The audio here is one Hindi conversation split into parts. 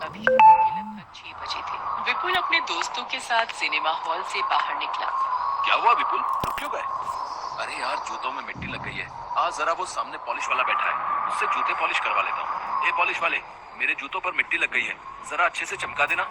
तभी ये लगभग 6 बजे थे। विपुल अपने दोस्तों के साथ सिनेमा हॉल से बाहर निकला। क्या हुआ विपुल, रुक क्यों गए? अरे यार, जूतों में मिट्टी लग गई है। आज जरा वो सामने पॉलिश वाला बैठा है, उससे जूते पॉलिश करवा लेता हूँ। ए पॉलिश वाले, मेरे जूतों पर मिट्टी लग गई है, जरा अच्छे से चमका देना।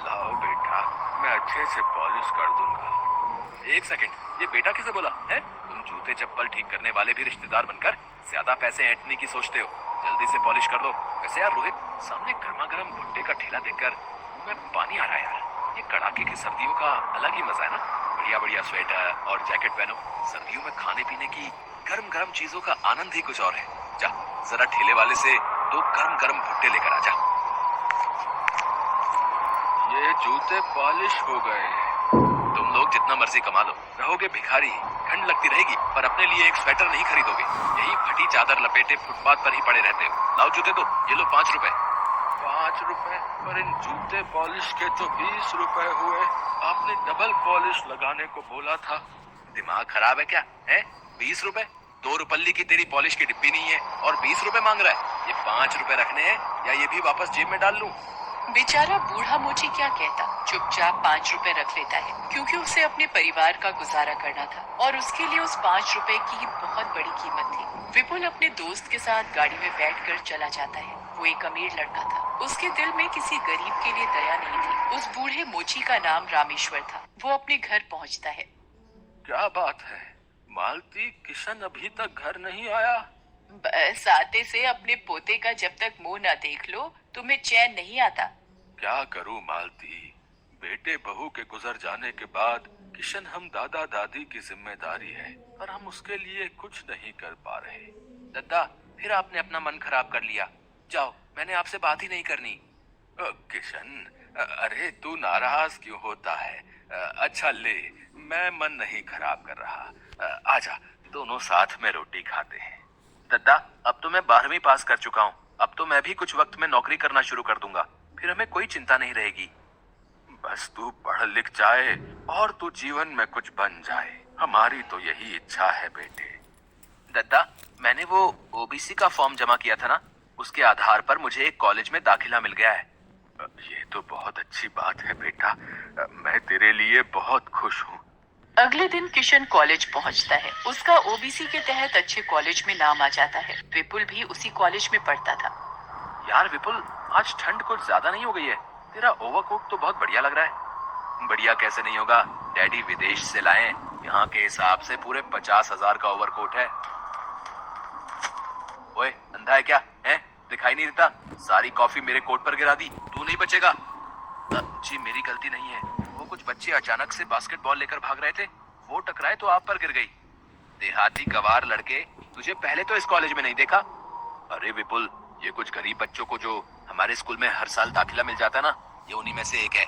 लाओ बेटा, मैं अच्छे से पॉलिश कर दूंगा। एक सेकंड, ये बेटा किसे बोला है? तुम जूते चप्पल ठीक करने वाले भी रिश्तेदार बनकर ज्यादा पैसे ऐंठने की सोचते हो। जल्दी से पॉलिश कर दो। वैसे यार रोहित, सामने गर्मा गर्म भुट्टे का ठेला देखकर मुंह में पानी आ रहा है यार। ये कड़ाके की सर्दियों का अलग ही मजा है ना। बढ़िया बढ़िया स्वेटर और जैकेट पहनो। सर्दियों में खाने पीने की गर्म गर्म चीजों का आनंद ही कुछ और है। जा जरा ठेले वाले से 2 गर्म गर्म भुट्टे लेकर आ जा। ये जूते पॉलिश हो गए। तुम लोग जितना मर्जी कमा लो, रहोगे भिखारी। ठंड लगती रहेगी पर अपने लिए एक स्वेटर नहीं खरीदोगे। यही फटी चादर लपेटे फुटपाथ पर ही पड़े रहते हो। लाओ जूते दो, ये लो 5 रुपए। 5 रुपए? पर इन जूते पॉलिश के तो 20 रुपए हुए। आपने डबल पॉलिश लगाने को बोला था। दिमाग खराब है क्या है? 20 रुपए? 2 रुपल्ली की तेरी पॉलिश की डिब्बी नहीं है और 20 रुपए मांग रहा है। ये 5 रुपए रखने हैं या ये भी वापस जेब में डाल लूं? बेचारा बूढ़ा मोची क्या कहता, चुपचाप 5 रुपए रख लेता है, क्योंकि उसे अपने परिवार का गुजारा करना था और उसके लिए उस 5 रुपए की बहुत बड़ी कीमत थी। विपुल अपने दोस्त के साथ गाड़ी में बैठकर चला जाता है। वो एक अमीर लड़का था, उसके दिल में किसी गरीब के लिए दया नहीं थी। उस बूढ़े मोची का नाम रामेश्वर था। वो अपने घर पहुँचता है। क्या बात है मालती, किशन अभी तक घर नहीं आया? बस आते से अपने पोते का जब तक मुंह न देख लो तुम्हें चैन नहीं आता। क्या करूं मालती, बेटे बहू के गुजर जाने के बाद किशन हम दादा दादी की जिम्मेदारी है और हम उसके लिए कुछ नहीं कर पा रहे। दादा, फिर आपने अपना मन खराब कर लिया। जाओ, मैंने आपसे बात ही नहीं करनी। किशन, अरे तू नाराज क्यों होता है? अच्छा ले, मैं मन नहीं खराब कर रहा। आजा, दोनों साथ में रोटी खाते हैं। दादा, अब तो मैं 12वीं पास कर चुका हूँ। अब तो मैं भी कुछ वक्त में नौकरी करना शुरू कर दूंगा, फिर हमें कोई चिंता नहीं रहेगी। बस तू पढ़ लिख जाए और तू जीवन में कुछ बन जाए, हमारी तो यही इच्छा है बेटे। दादा, मैंने वो ओबीसी का फॉर्म जमा किया था ना, उसके आधार पर मुझे एक कॉलेज में दाखिला मिल गया है। ये तो बहुत अच्छी बात है बेटा, मैं तेरे लिए बहुत खुश हूँ। अगले दिन किशन कॉलेज पहुंचता है। उसका ओबीसी के तहत अच्छे कॉलेज में नाम आ जाता है। विपुल भी उसी कॉलेज में पढ़ता था। यार विपुल, आज ठंड कुछ ज्यादा नहीं हो गई है? तेरा ओवरकोट तो बहुत बढ़िया लग रहा है। बढ़िया कैसे नहीं होगा, डैडी विदेश से लाए। यहाँ के हिसाब से पूरे 50,000 का ओवरकोट है। ओए, अंधा है क्या है? दिखाई नहीं देता? सारी कॉफी मेरे कोट पर गिरा दी, तू नहीं बचेगा। जी मेरी गलती नहीं है, वो कुछ बच्चे अचानक से बास्केटबॉल लेकर भाग रहे थे, वो टकराए तो आप पर गिर गई। देहाती गवार लड़के, तुझे पहले तो इस कॉलेज में नहीं देखा? अरे विपुल, ये कुछ गरीब बच्चों को जो हमारे स्कूल में हर साल दाखिला मिल जाता है ना, ये उन्हीं में से एक है।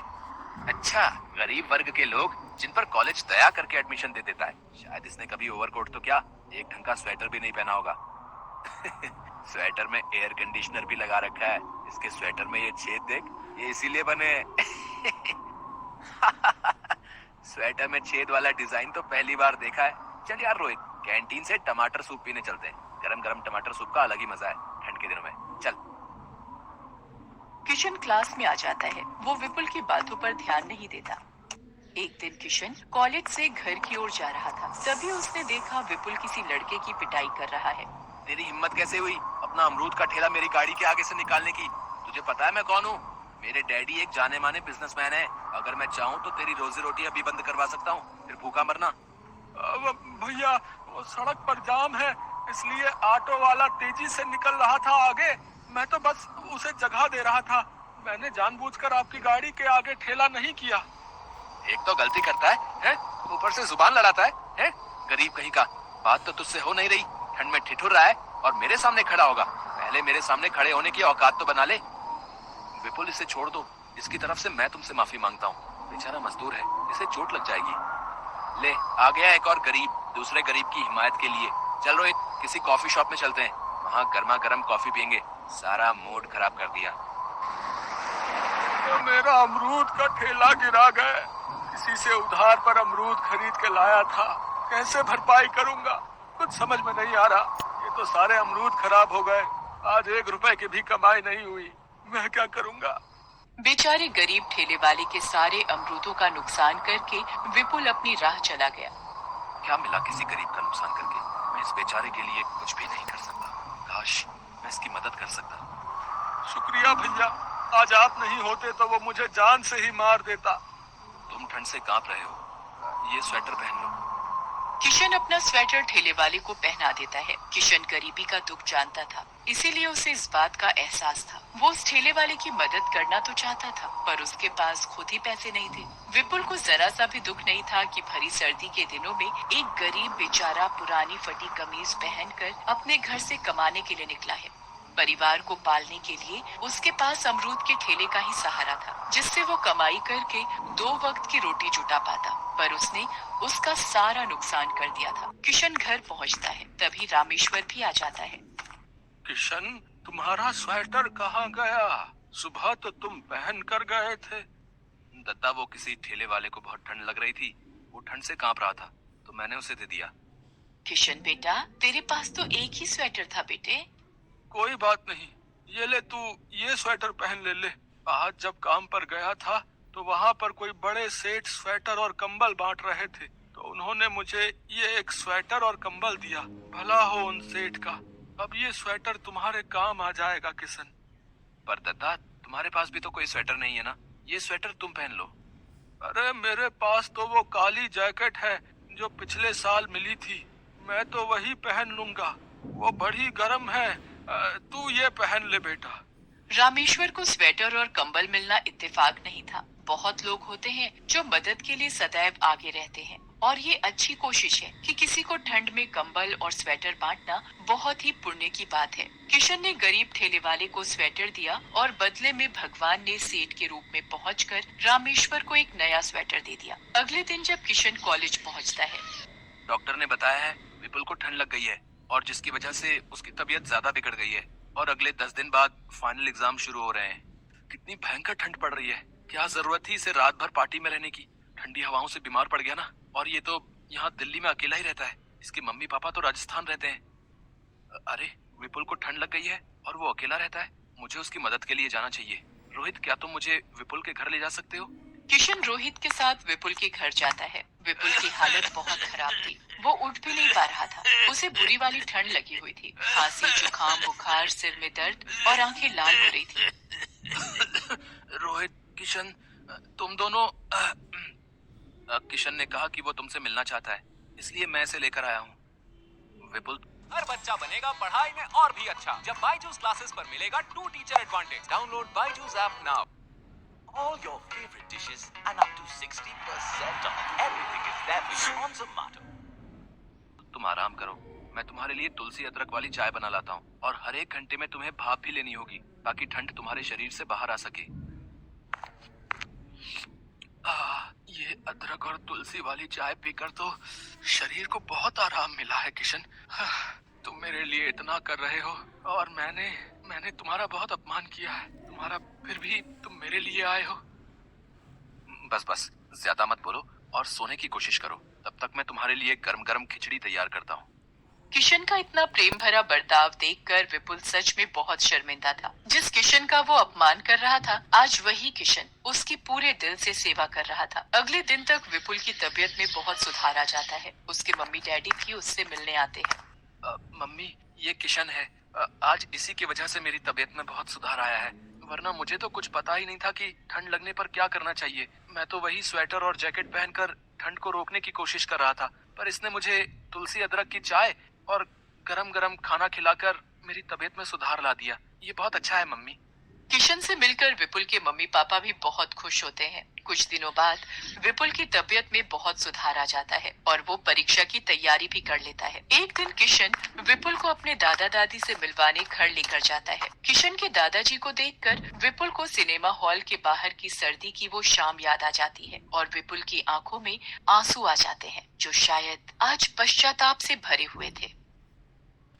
अच्छा, गरीब वर्ग के लोग जिन पर कॉलेज दया करके एडमिशन दे देता है। शायद इसने कभी ओवरकोट तो क्या, एक ढंग का स्वेटर भी नहीं पहना होगा। स्वेटर में एयर कंडीशनर भी लगा रखा है। इसके स्वेटर में ये छेद देख, ये इसीलिए बने। स्वेटर में छेद वाला डिजाइन तो पहली बार देखा है। चल यार रोहित, कैंटीन से टमाटर सूप पीने चलते हैं। गरम गरम टमाटर सूप का अलग ही मजा है ठंड के दिनों में। चल। किशन क्लास में आ जाता है। वो विपुल की बातों पर ध्यान नहीं देता। एक दिन किशन कॉलेज से घर की ओर जा रहा था, तभी उसने देखा विपुल किसी लड़के की पिटाई कर रहा है। तेरी हिम्मत कैसे हुई अपना अमरूद का ठेला मेरी गाड़ी के आगे से निकालने की? तुझे पता है मैं कौन हूँ? मेरे डैडी एक जाने माने बिजनेसमैन है। अगर मैं चाहूँ तो तेरी रोजी रोटी अभी बंद करवा सकता हूँ, फिर भूखा मरना। भैया, वो सड़क पर जाम है, इसलिए ऑटो वाला तेजी से निकल रहा था आगे। मैं तो बस उसे जगह दे रहा था। मैंने जानबूझकर आपकी गाड़ी के आगे ठेला नहीं किया। एक तो गलती करता है? ऊपर से जुबान लड़ाता है? गरीब कहीं का। बात तो तुझसे हो नहीं रही, ठंड में ठिठुर रहा है और मेरे सामने खड़ा होगा। पहले मेरे सामने खड़े होने की औकात तो बना ले। विपुल, इसे छोड़ दो, इसकी तरफ से मैं तुमसे माफी मांगता हूँ। बेचारा मजदूर है, इसे चोट लग जाएगी। ले, आ गया एक और गरीब, दूसरे गरीब की हिमायत के लिए। चल रोहित, किसी कॉफी शॉप में चलते हैं, वहाँ गर्मा गर्म कॉफी पियेंगे। सारा मूड खराब कर दिया। तो मेरा अमरूद का ठेला गिरा गया। किसी से उधार पर अमरूद खरीद के लाया था, कैसे भरपाई करूंगा कुछ समझ में नहीं आ रहा। ये तो सारे अमरूद खराब हो गए। आज 1 रुपए की भी कमाई नहीं हुई। मैं क्या करूंगा? बेचारे गरीब ठेले वाले के सारे अमरूदों का नुकसान करके विपुल अपनी राह चला गया। क्या मिला किसी गरीब का नुकसान करके? मैं इस बेचारे के लिए कुछ भी नहीं कर सकता। काश मैं इसकी मदद कर सकता। शुक्रिया भैया, आज आप नहीं होते तो वो मुझे जान से ही मार देता। तुम ठंड से कांप रहे हो, ये स्वेटर पहन लो। किशन अपना स्वेटर ठेले वाले को पहना देता है। किशन गरीबी का दुख जानता था, इसीलिए उसे इस बात का एहसास था। वो उस ठेले वाले की मदद करना तो चाहता था, पर उसके पास खुद ही पैसे नहीं थे। विपुल को जरा सा भी दुख नहीं था कि भरी सर्दी के दिनों में एक गरीब बेचारा पुरानी फटी कमीज पहनकर अपने घर से कमाने के लिए निकला है। परिवार को पालने के लिए उसके पास अमरूद के ठेले का ही सहारा था, जिससे वो कमाई करके 2 वक्त की रोटी जुटा पाता। पर उसने उसका सारा नुकसान कर दिया था। किशन घर पहुंचता है, तभी रामेश्वर भी आ जाता है। किशन, तुम्हारा स्वेटर कहाँ गया? सुबह तो तुम पहन कर गए थे। दद्दा, वो किसी ठेले वाले को बहुत ठंड लग रही थी, वो ठंड से कांप रहा था, तो मैंने उसे दे दिया। किशन बेटा, तेरे पास तो एक ही स्वेटर था बेटे। कोई बात नहीं, ये ले, तू ये स्वेटर पहन ले। आज जब काम पर गया था तो वहाँ पर कोई बड़े सेठ स्वेटर और कंबल बांट रहे थे, तो उन्होंने मुझे ये एक स्वेटर और कंबल दिया। भला हो उन सेठ का। अब ये स्वेटर तुम्हारे काम आ जाएगा किशन। पर दद्दा, तुम्हारे पास भी तो कोई स्वेटर नहीं है ना, ये स्वेटर तुम पहन लो। अरे मेरे पास तो वो काली जैकेट है जो पिछले साल मिली थी, मैं तो वही पहन लूंगा। वो बड़ी गर्म है, तू ये पहन ले बेटा। रामेश्वर को स्वेटर और कंबल मिलना इत्तेफाक नहीं था। बहुत लोग होते हैं जो मदद के लिए सदैव आगे रहते हैं, और ये अच्छी कोशिश है कि किसी को ठंड में कंबल और स्वेटर बांटना बहुत ही पुण्य की बात है। किशन ने गरीब ठेले वाले को स्वेटर दिया और बदले में भगवान ने सेठ के रूप में पहुंचकर रामेश्वर को एक नया स्वेटर दे दिया। अगले दिन जब किशन कॉलेज पहुंचता है, डॉक्टर ने बताया है विपुल को ठंड लग गई है, और जिसकी वजह से उसकी तबीयत ज्यादा बिगड़ गई है, और अगले 10 दिन बाद फाइनल एग्जाम शुरू हो रहे हैं। कितनी भयंकर ठंड पड़ रही है, क्या जरूरत थी इसे रात भर पार्टी में रहने की? ठंडी हवाओं से बीमार पड़ गया ना, और ये तो यहाँ दिल्ली में अकेला ही रहता है। इसके मम्मी पापा तो राजस्थान रहते हैं। अरे, विपुल को ठंड लग गई है और वो अकेला रहता है। मुझे उसकी मदद के लिए जाना चाहिए। रोहित, क्या तुम मुझे विपुल के घर ले जा सकते हो? किशन रोहित के साथ विपुल के घर जाता है। विपुल की हालत बहुत खराब थी, वो उठ भी नहीं पा रहा था। उसे बुरी वाली ठंड लगी हुई थी, खांसी, जुकाम, बुखार, सिर में दर्द और आंखें लाल हो रही थी। रोहित, किशन, तुम दोनों। किशन ने कहा कि वो तुमसे मिलना चाहता है, इसलिए मैं इसे लेकर आया हूँ। विपुल, हर बच्चा बनेगा पढ़ाई में और भी अच्छा जब बायजूस क्लासेस पर मिलेगा 2 teacher advantage. Download Byju's app now. All your favorite dishes and up to 60% off. Everything is there for you on Zomato. तुम आराम करो, मैं तुम्हारे लिए तुलसी अदरक वाली चाय बना लाता हूँ, और हर 1 घंटे में तुम्हें भाप भी लेनी होगी ताकि ठंड तुम्हारे शरीर से बाहर आ सके। ये अदरक और तुलसी वाली चाय पीकर तो शरीर को बहुत आराम मिला है किशन। तुम मेरे लिए इतना कर रहे हो, और मैंने तुम्हारा बहुत अपमान किया है तुम्हारा, फिर भी तुम मेरे लिए आए हो। बस ज्यादा मत बोलो और सोने की कोशिश करो। तब तक मैं तुम्हारे लिए गरम गरम खिचड़ी तैयार करता हूँ। किशन का इतना प्रेम भरा बर्ताव देखकर विपुल सच में बहुत शर्मिंदा था। जिस किशन का वो अपमान कर रहा था, आज वही किशन उसकी पूरे दिल से सेवा कर रहा था। अगले दिन तक विपुल की तबीयत में बहुत सुधार आ जाता है। उसके मम्मी डैडी भी उससे मिलने आते हैं। मम्मी, ये किशन है। आज इसी की वजह से मेरी तबीयत में बहुत सुधार आया है, वरना मुझे तो कुछ पता ही नहीं था कि ठंड लगने पर क्या करना चाहिए। मैं तो वही स्वेटर और जैकेट पहनकर ठंड को रोकने की कोशिश कर रहा था, पर इसने मुझे तुलसी अदरक की चाय और गरम गरम खाना खिलाकर मेरी तबीयत में सुधार ला दिया। ये बहुत अच्छा है मम्मी। किशन से मिलकर विपुल के मम्मी पापा भी बहुत खुश होते हैं। कुछ दिनों बाद विपुल की तबीयत में बहुत सुधार आ जाता है और वो परीक्षा की तैयारी भी कर लेता है। एक दिन किशन विपुल को अपने दादा दादी से मिलवाने घर लेकर जाता है। किशन के दादाजी को देखकर विपुल को सिनेमा हॉल के बाहर की सर्दी की वो शाम याद आ जाती है और विपुल की आंखों में आंसू आ जाते हैं, जो शायद आज पश्चाताप से भरे हुए थे।